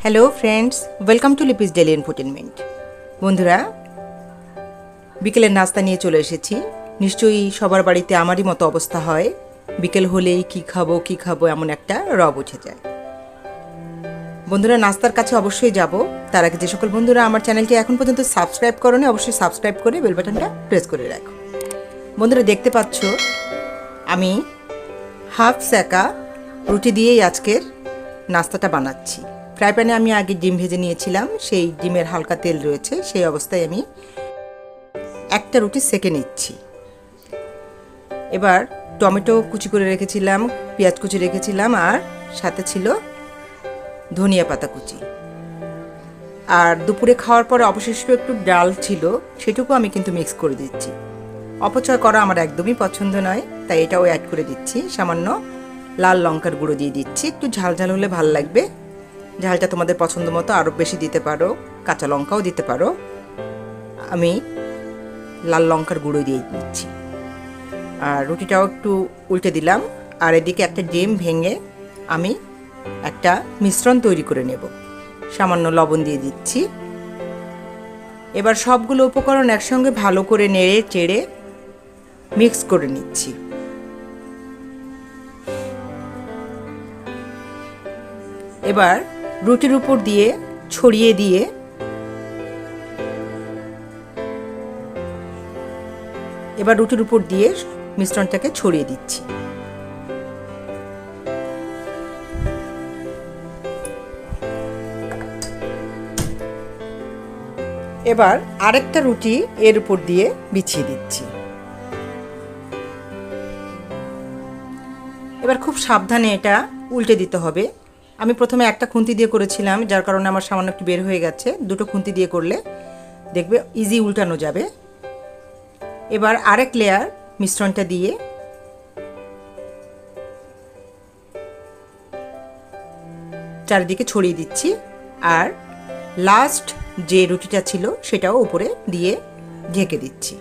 Hello friends, welcome to Lipi's daily entertainment. বন্ধুরা, বিকেলের নাস্তা নিয়ে চলে এসেছি। নিশ্চয়ই সবার বাড়িতে আমারই মতো অবস্থা হয়, বিকেল হলেই কি খাবো এমন একটা রব উঠে যায়। বন্ধুরা, নাস্তার কাছে অবশ্যই যাব। তার আগে যে সকল বন্ধুরা আমার চ্যানেলটি এখন পর্যন্ত সাবস্ক্রাইব করোনি, অবশ্যই সাবস্ক্রাইব করে বেল বাটনটা প্রেস করে রাখো। বন্ধুরা, দেখতে পাচ্ছ আমি হাফ সেকা রুটি দিয়েই আজকের নাস্তাটা বানাচ্ছি। ফ্রাই প্যানে আমি আগে ডিম ভেজে নিয়েছিলাম, সেই ডিমের হালকা তেল রয়েছে, সেই অবস্থায় আমি একটা রুটি সেকে নিচ্ছি। এবার টমেটো কুচি করে রেখেছিলাম, পেঁয়াজ কুচি রেখেছিলাম, আর সাথে ছিল ধনিয়া পাতা কুচি। আর দুপুরে খাওয়ার পরে অবশিষ্ট একটু ডাল ছিল, সেটুকু আমি কিন্তু মিক্স করে দিচ্ছি। অপচয় করা আমার একদমই পছন্দ নয়, তাই এটাও অ্যাড করে দিচ্ছি। সামান্য লাল লঙ্কার গুঁড়ো দিয়ে দিচ্ছি, একটু ঝাল ঝাল হলে ভালো লাগবে। ঝালটা তোমাদের পছন্দ মতো আরও বেশি দিতে পারো, কাঁচা লঙ্কাও দিতে পারো। আমি লাল লঙ্কার গুঁড়ো দিয়ে দিচ্ছি। আর রুটিটাও একটু উল্টে দিলাম। আর এদিকে একটা ডিম ভেঙে আমি একটা মিশ্রণ তৈরি করে নেব। সামান্য লবণ দিয়ে দিচ্ছি। এবার সবগুলো উপকরণ একসঙ্গে ভালো করে নেড়ে চেড়ে মিক্স করে নিচ্ছি। এবার রুটির উপর দিয়ে ছড়িয়ে দিয়ে মিশ্রণটাকে ছড়িয়ে দিচ্ছি। এবার আরেকটা রুটি এর উপর দিয়ে বিছিয়ে দিচ্ছি। এবার খুব সাবধানে এটা উল্টে দিতে হবে। আমি প্রথমে একটা খুন্তি দিয়ে করেছিলাম, যার কারণে আমার সামান্য একটু বের হয়ে গেছে। দুটো খুন্তি দিয়ে করলে দেখবে ইজি উল্টানো যাবে। এবার আরেক লেয়ার মিশ্রণটা দিয়ে চারিদিকে ছড়িয়ে দিচ্ছি। আর লাস্ট যে রুটিটা ছিল সেটাও উপরে দিয়ে ঢেকে দিচ্ছি।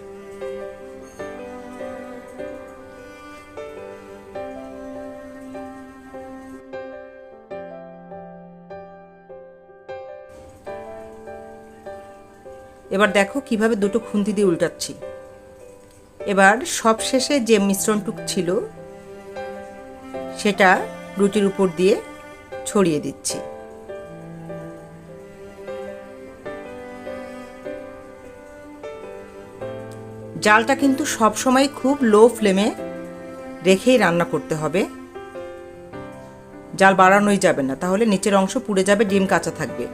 এবার দেখো কিভাবে দুটো খুন্তি দিয়ে উল্টাচ্ছি। এবার সবশেষে যে মিশ্রণটুকু ছিল সেটা রুটির উপর দিয়ে ছড়িয়ে দিচ্ছি। জালটা কিন্তু সবসময় খুব লো ফ্লেমে রেখেই রান্না করতে হবে। জাল বাড়ানোই যাবে না, তাহলে নিচের অংশ পুড়ে যাবে, ডিম কাঁচা থাকবে।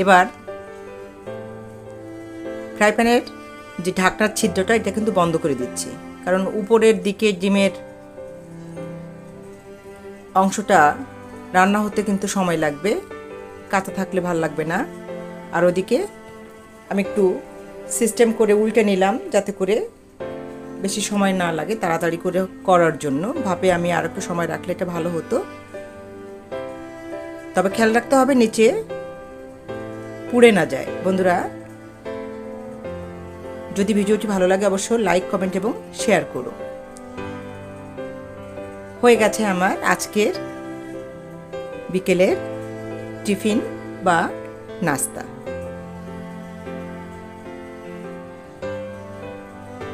এবার ফ্রাই প্যানের যে ঢাকনার ছিদ্রটা, এটা কিন্তু বন্ধ করে দিচ্ছি, কারণ উপরের দিকে ডিমের অংশটা রান্না হতে কিন্তু সময় লাগবে, কাঁচা থাকলে ভাল লাগবে না। আর ওদিকে আমি একটু সিস্টেম করে উল্টে নিলাম, যাতে করে বেশি সময় না লাগে, তাড়াতাড়ি করে করার জন্য। ভাবে আমি আর একটু সময় রাখলে এটা ভালো হতো। তবে খেয়াল রাখতে হবে নিচে পুড়ে না যায়। বন্ধুরা, যদি ভিডিওটি ভালো লাগে অবশ্যই লাইক, কমেন্ট এবং শেয়ার করো। হয়ে গেছে আমার আজকের বিকেলের টিফিন বা নাস্তা।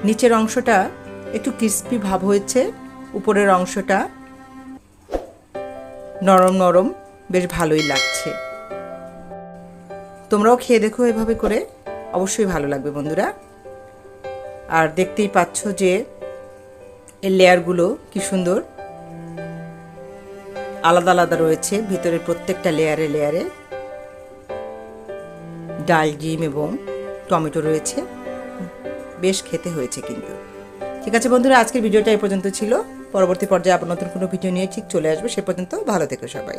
নিচের অংশটা একটু ক্রিস্পি ভাব হয়েছে, উপরের অংশটা নরম নরম, বেশ ভালোই লাগছে। তোমরাও খেয়ে দেখো এভাবে করে, অবশ্যই ভালো লাগবে বন্ধুরা। আর দেখতেই পাচ্ছ যে এর লেয়ারগুলো কি সুন্দর আলাদা আলাদা রয়েছে। ভিতরে প্রত্যেকটা লেয়ারে লেয়ারে ডাল, ডিম এবং টমেটো রয়েছে। বেশ খেতে হয়েছে কিন্তু। ঠিক আছে বন্ধুরা, আজকের ভিডিওটা এই পর্যন্ত ছিল। পরবর্তী পর্যায়ে আবার নতুন কোনো ভিডিও নিয়ে ঠিক চলে আসবে। সে পর্যন্ত ভালো থেকো সবাই।